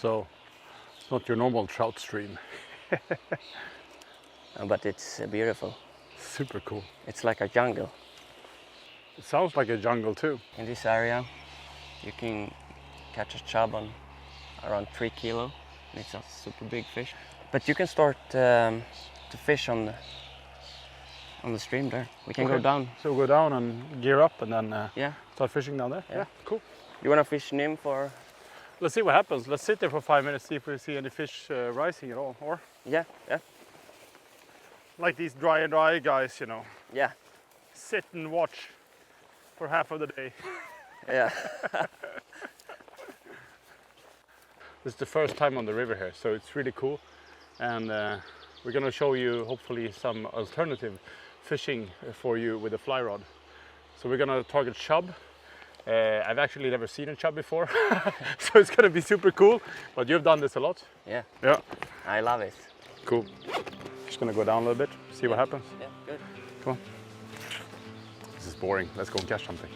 so it's not your normal trout stream. But it's beautiful. Super cool. It's like a jungle. It sounds like a jungle too. In this area, you can catch a chub on around 3 kilo. It's a super big fish. But you can start to fish on the stream there. We can go down. So go down and gear up and then yeah. Start fishing down there? Yeah. Cool. You want to fish nymph or? Let's see what happens. Let's sit there for 5 minutes, see if we see any fish rising at all. Or Yeah, yeah. like these dry guys, you know. Yeah. Sit and watch for half of the day. Yeah. This is the first time on the river here, so it's really cool. And we're going to show you hopefully some alternative fishing for you with a fly rod. So we're going to target chub. I've actually never seen a chub before, so it's going to be super cool. But you've done this a lot. Yeah. Yeah. I love it. Cool. Just going to go down a little bit, see what happens. Yeah, good. Come on. This is boring. Let's go and catch something.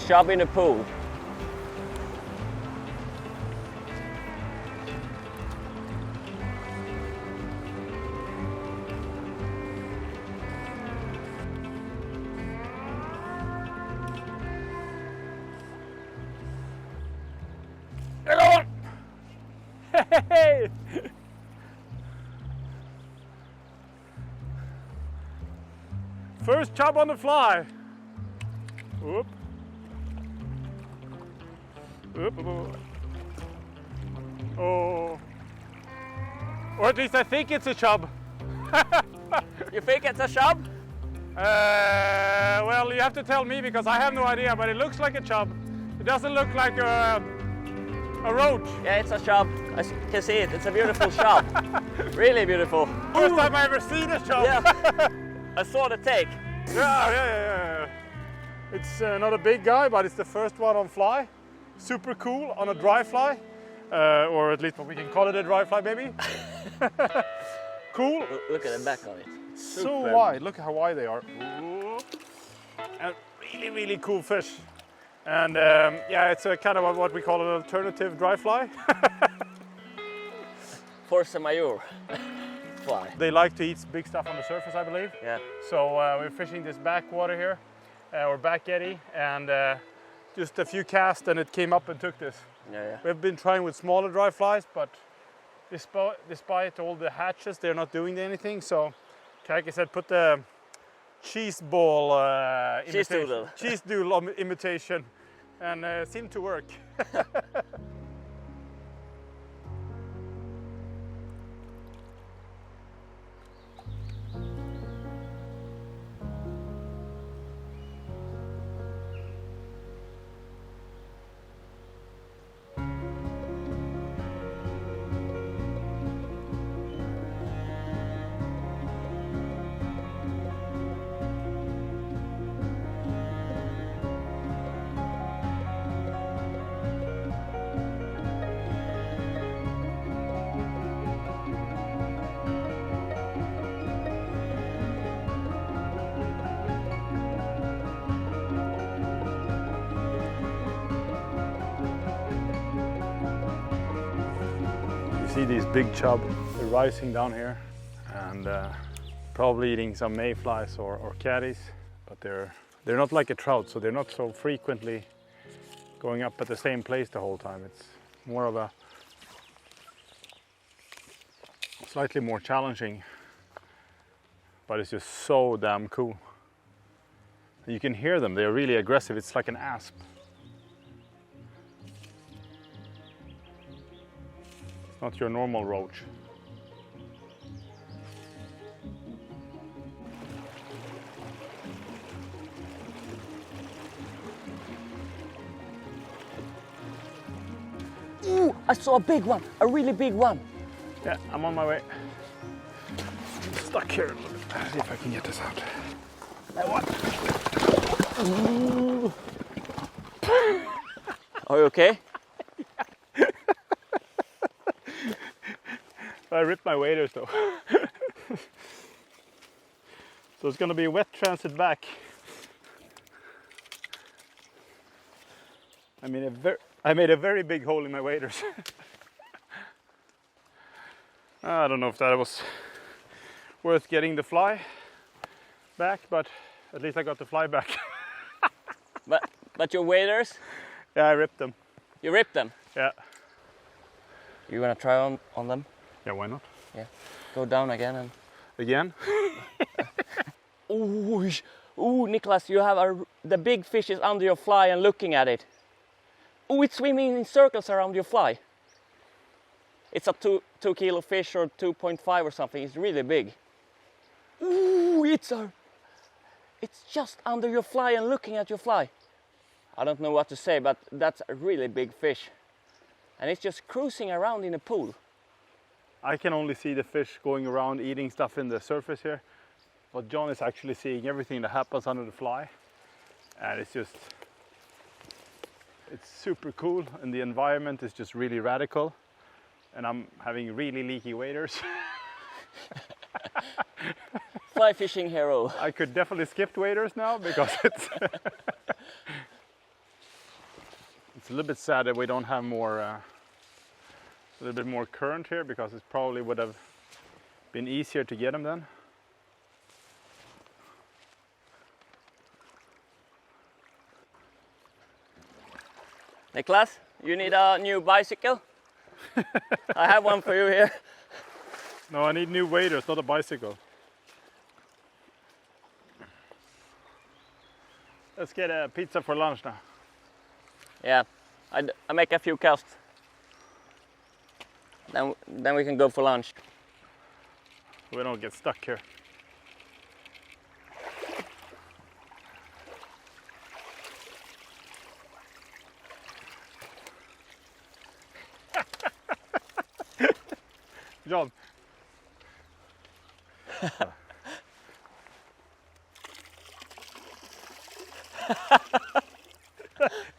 Chub in the pool. There go one! Hey! First chub on the fly. Whoop. Oh. Or at least I think it's a chub. You think it's a chub? Well, you have to tell me because I have no idea, but it looks like a chub. It doesn't look like a roach. Yeah, it's a chub. I can see it. It's a beautiful chub. Really beautiful. First time I ever seen a chub. Yeah. I saw the take. Yeah. It's not a big guy, but it's the first one on fly. Super cool on a dry fly, or at least we can call it a dry fly, maybe. Cool. Look at the back of it. So wide. Look how wide they are. And really cool fish. And yeah, it's a kind of what we call an alternative dry fly. Force majeure fly. They like to eat big stuff on the surface, I believe. Yeah. So we're fishing this backwater here, or back eddy, and just a few casts and it came up and took this. Yeah. We've been trying with smaller dry flies, but despite all the hatches, they're not doing anything. So Kärki said put the cheese ball cheese doodle imitation, and it seemed to work. See these big chub, they're rising down here and probably eating some mayflies or catties, but they're not like a trout, so they're not so frequently going up at the same place the whole time. It's more of a slightly more challenging, but it's just so damn cool. You can hear them, they're really aggressive. It's like an asp. Not your normal roach. I saw a big one, a really big one. Yeah, I'm on my way. I'm stuck here. Let's see if I can get this out. That one. Are you okay? I ripped my waders though. So it's gonna be a wet transit back. I made a very big hole in my waders. I don't know if that was worth getting the fly back, but at least I got the fly back. But your waders? Yeah, I ripped them. You ripped them? Yeah. You gonna try on them? Yeah, why not? Yeah. Go down again and... Again? Ooh, Niklaus, you have the big fish is under your fly and looking at it. Oh, it's swimming in circles around your fly. It's a 2 kilo fish or 2.5 or something. It's really big. Ooh, it's just under your fly and looking at your fly. I don't know what to say, but that's a really big fish. And it's just cruising around in a pool. I can only see the fish going around eating stuff in the surface here. But John is actually seeing everything that happens under the fly. And it's super cool, and the environment is just really radical. And I'm having really leaky waders. Fly fishing hero. I could definitely skip waders now because it's it's a little bit sad that we don't have more a little bit more current here, because it probably would have been easier to get them then. Niklaus, you need a new bicycle? I have one for you here. No, I need new waders, not a bicycle. Let's get a pizza for lunch now. Yeah, I make a few casts. Then we can go for lunch. We don't get stuck here. John.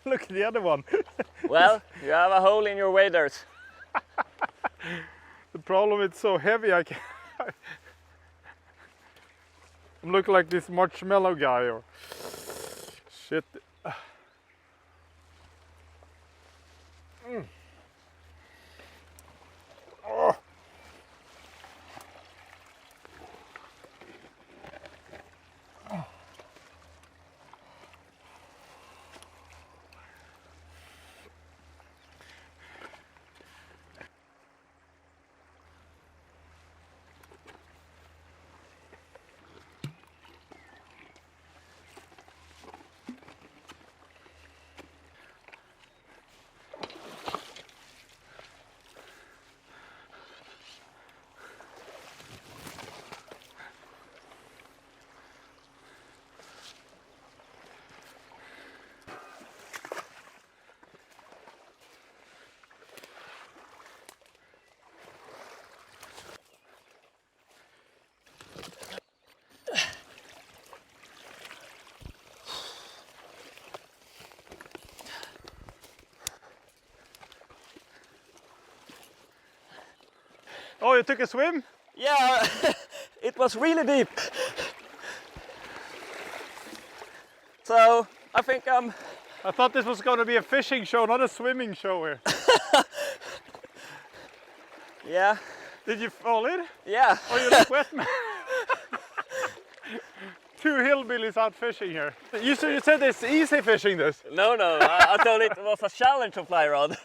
Look at the other one. Well, you have a hole in your waders. The problem, it's so heavy, I can't. I'm looking like this marshmallow guy or shit. Oh. Oh, you took a swim? Yeah, it was really deep. So I think I thought this was going to be a fishing show, not a swimming show here. Yeah. Did you fall in? Yeah. Oh, you look wet, man. Two hillbillies out fishing here. You said it's easy fishing this. No, I thought it was a challenge to fly rod.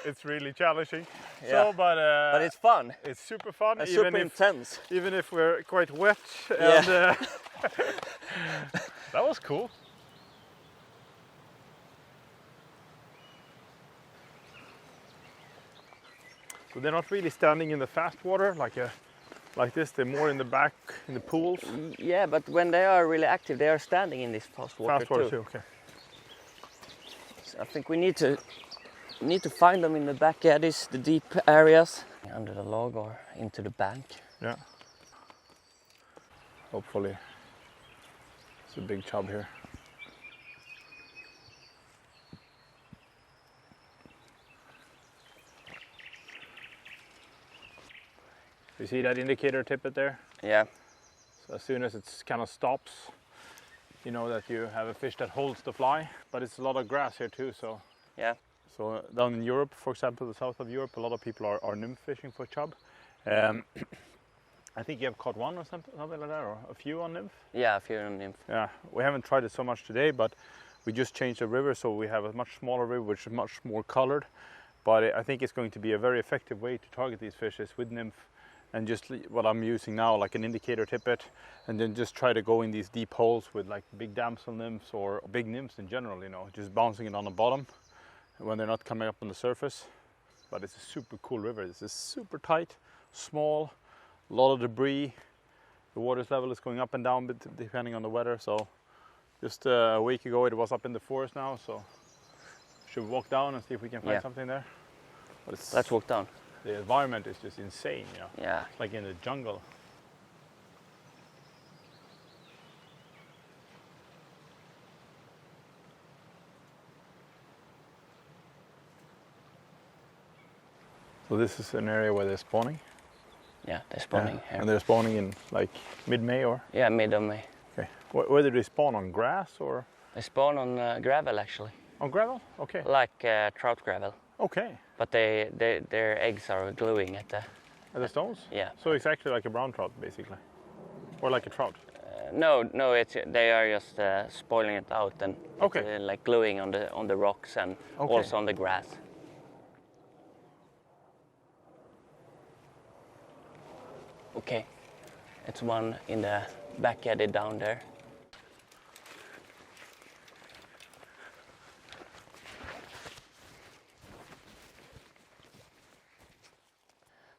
It's really challenging. Yeah. So, but it's fun. It's super fun. It's super intense. Even if we're quite wet. Yeah. And, that was cool. So they're not really standing in the fast water like this. They're more in the back in the pools. Yeah, but when they are really active, they are standing in this fast water Fast water too. Okay. So I think we need to need to find them in the back eddies, the deep areas, under the log or into the bank. Yeah. Hopefully. It's a big chub here. You see that indicator tippet there? Yeah. So as soon as it kind of stops, you know that you have a fish that holds the fly. But it's a lot of grass here too, so. Yeah. So down in Europe, for example, the south of Europe, a lot of people are nymph fishing for chub. I think you have caught one or something like that, or a few on nymph? Yeah, a few on nymph. Yeah, we haven't tried it so much today, but we just changed the river, so we have a much smaller river, which is much more colored. But I think it's going to be a very effective way to target these fishes with nymph. And just what I'm using now, like an indicator tippet, and then just try to go in these deep holes with like big damsel nymphs or big nymphs in general, you know, just bouncing it on the bottom when they're not coming up on the surface. But it's a super cool river. This is super tight, small, a lot of debris. The water level is going up and down depending on the weather. So just a week ago it was up in the forest now, so should walk down and see if we can find something there. But let's walk down. The environment is just insane, you know. Yeah. It's like in the jungle. So this is an area where they're spawning? Yeah, they're spawning here. And they're spawning in like mid-May or? Yeah, mid of May. Okay. Where do they spawn, on grass or? They spawn on gravel actually. On gravel? Okay. Like trout gravel. Okay. But their eggs are gluing at the... At the stones? Yeah. So it's actually like a brown trout basically? Or like a trout? No, they are just spoiling it out and okay. Like gluing on the rocks and also on the grass. Okay, it's one in the back eddy down there.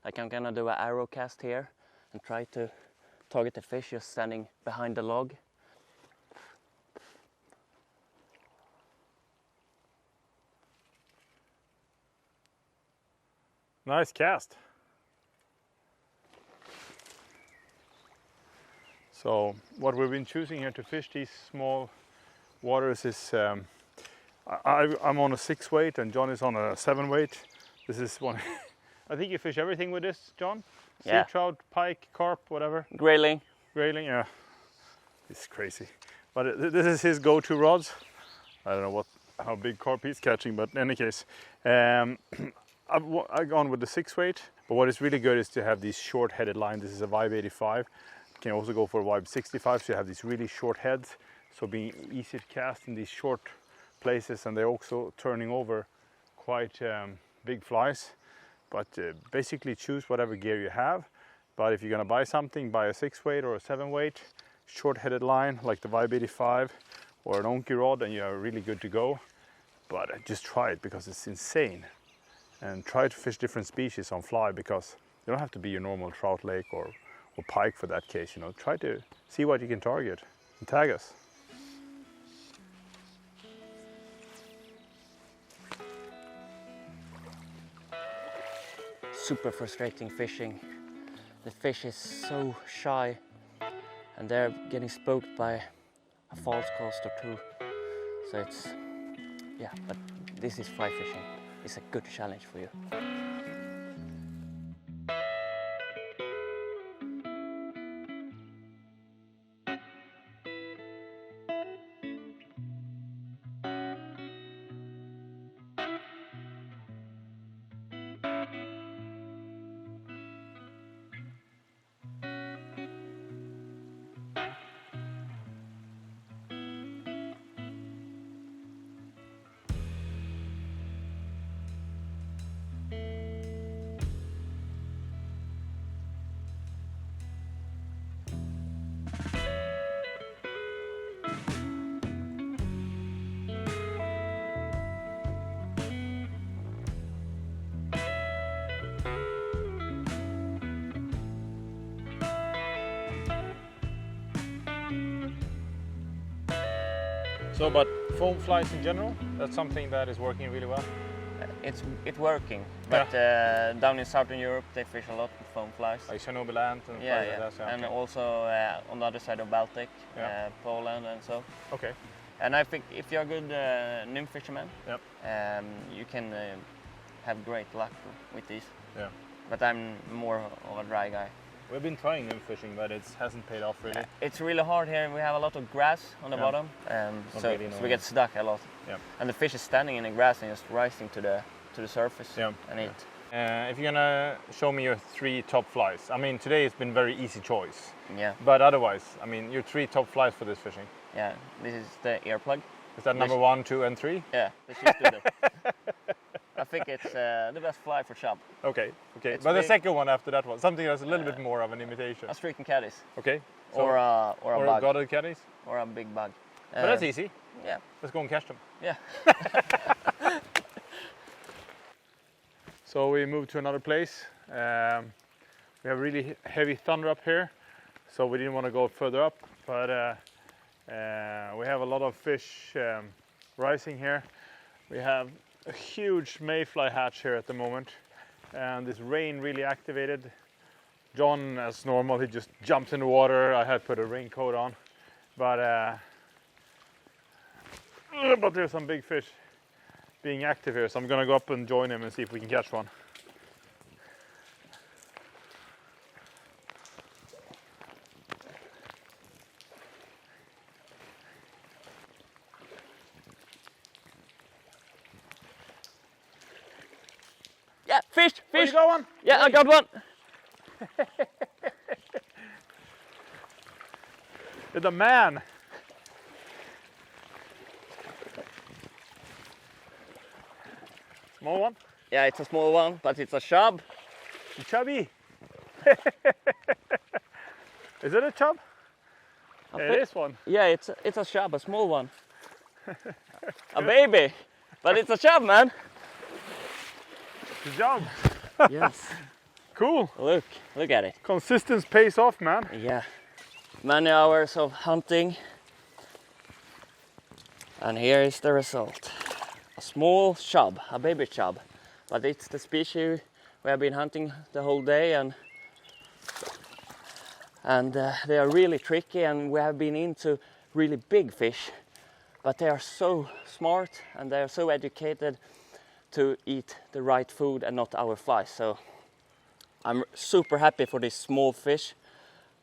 Like I'm gonna do an arrow cast here and try to target the fish just standing behind the log. Nice cast. So what we've been choosing here to fish these small waters is, I'm on a 6 weight and John is on a 7 weight. This is one, I think you fish everything with this, John? Yeah. Sea trout, pike, carp, whatever? Grayling. Grayling, yeah. It's crazy. But this is his go-to rods. I don't know how big carp he's catching, but in any case. I've gone with the 6 weight, but what is really good is to have these short-headed lines. This is a Vibe 85. You can also go for a Vibe 65, so you have these really short heads, so being easy to cast in these short places, and they're also turning over quite big flies. But basically choose whatever gear you have. But if you're gonna buy something, buy a 6 weight or a 7 weight, short-headed line like the Vibe 85 or an Onki rod, and you're really good to go. But just try it because it's insane. And try to fish different species on fly, because you don't have to be your normal trout lake or pike for that case, you know. Try to see what you can target and tag us. Super frustrating fishing. The fish is so shy and they're getting spooked by a false cast or two. So it's, yeah, but this is fly fishing. It's a good challenge for you. So, but foam flies in general, that's something that is working really well. it's working, but down in Southern Europe they fish a lot with foam flies. Like Chernobyl ant and Yeah, flies like that, and okay. also on the other side of Baltic, Poland and so. Okay. And I think if you're a good nymph fisherman, you can have great luck with these. Yeah. But I'm more of a dry guy. We've been trying nymph fishing, but it hasn't paid off really. It's really hard here. We have a lot of grass on the bottom, so we get stuck a lot. Yeah. And the fish is standing in the grass and just rising to the surface and eat. If you're gonna show me your 3 top flies, I mean today it's been very easy choice. Yeah. But otherwise, I mean your 3 top flies for this fishing. Yeah. This is the earplug. Is that number 1, 2, and 3? Yeah. The cheese I think it's the best fly for chub. Okay. Okay. It's but the big. second one after that one, something that's a little bit more of an imitation. A streaking caddis. Okay. So Or a bug. Gotted caddies. Or a big bug. But that's easy. Yeah. Let's go and catch them. Yeah. So we moved to another place. We have really heavy thunder up here, so we didn't want to go further up. But we have a lot of fish rising here. We have a huge mayfly hatch here at the moment, and this rain really activated. John, as normal, he just jumps in the water. I had put a raincoat on, but there's some big fish being active here, so I'm gonna go up and join him and see if we can catch one. Yeah, fish! Oh, you Fish! got one? Yeah, I got one! You're the man! Small one? Yeah, it's a small one, but it's a chub. Chubby! Is it a chub? Yeah, it is one. Yeah, it's a chub, a small one. A baby! But it's a chub, man! Good job! Yes. Cool! Look at it. Consistency pays off, man. Yeah. Many hours of hunting. And here is the result. A small chub, a baby chub. But it's the species we have been hunting the whole day, and they are really tricky, and we have been into really big fish. But they are so smart and they are so educated to eat the right food and not our flies. So I'm super happy for this small fish.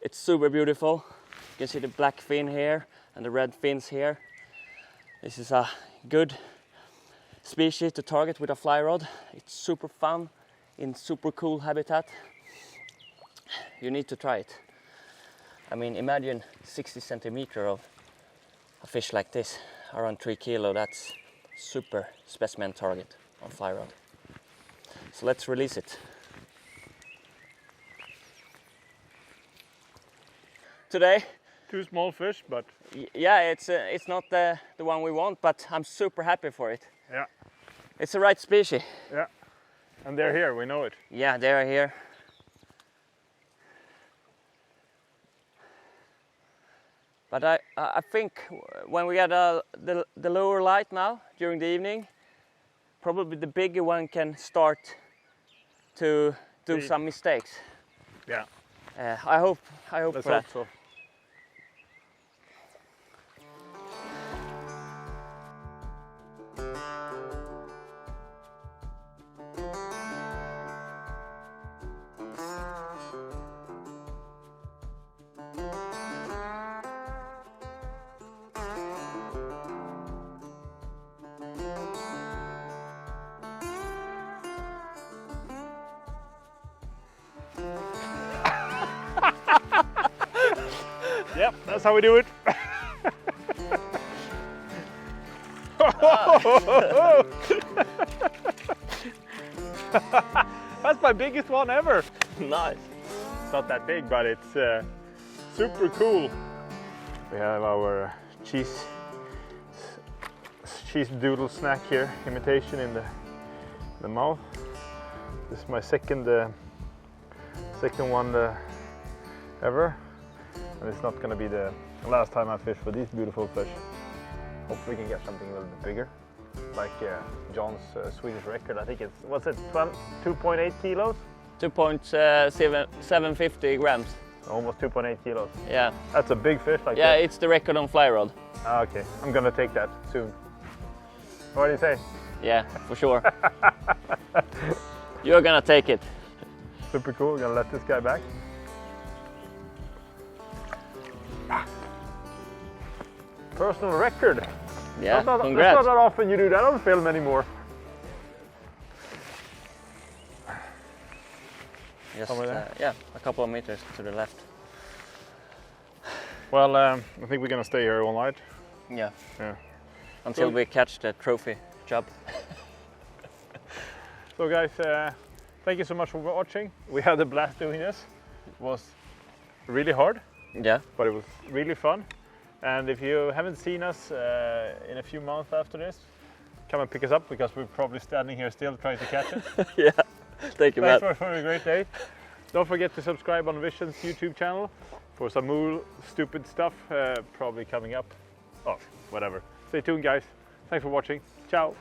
It's super beautiful. You can see the black fin here and the red fins here. This is a good species to target with a fly rod. It's super fun in super cool habitat. You need to try it. I mean, imagine 60 centimeter of a fish like this, around 3 kilo. That's super specimen target on fly rod. So let's release it. Today, 2 small fish, but yeah, it's not the one we want, but I'm super happy for it. yeah, It's the right species. yeah. And they're here, we know it. Yeah, they are here. But I think when we get the lower light now during the evening, probably the bigger one can start to do some mistakes. Yeah. I hope Let's for that. hope so. Yep, that's how we do it. That's my biggest one ever. Nice. It's not that big, but it's super cool. We have our cheese doodle snack here, imitation in the mouth. This is my second one ever, and it's not going to be the last time I fish for these beautiful fish. Hopefully we can get something a little bit bigger. like John's Swedish record. I think it's, what's it, 2.8 kilos? 2.750 grams. Almost 2.8 kilos. Yeah. That's a big fish like Yeah, that. it's the record on fly rod. Ah, okay, I'm gonna take that soon. What do you say? Yeah, for sure. You're gonna take it. Super cool. We're gonna let this guy back. Personal record. Yeah, That's congrats. not that often you do that on film anymore. Just, Somewhere there? yeah, a couple of meters to the left. Well, I think we're gonna stay here all night. Yeah. Yeah. Until So- we catch the trophy chub. So guys, thank you so much for watching. We had a blast doing this. It was really hard, Yeah. but it was really fun. And if you haven't seen us in a few months after this, come and pick us up because we're probably standing here still trying to catch it. Yeah. Thank you, Matt. Thanks for a great day. Don't forget to subscribe on Vision's YouTube channel for some more stupid stuff probably coming up. Oh, whatever. Stay tuned, guys. Thanks for watching. Ciao.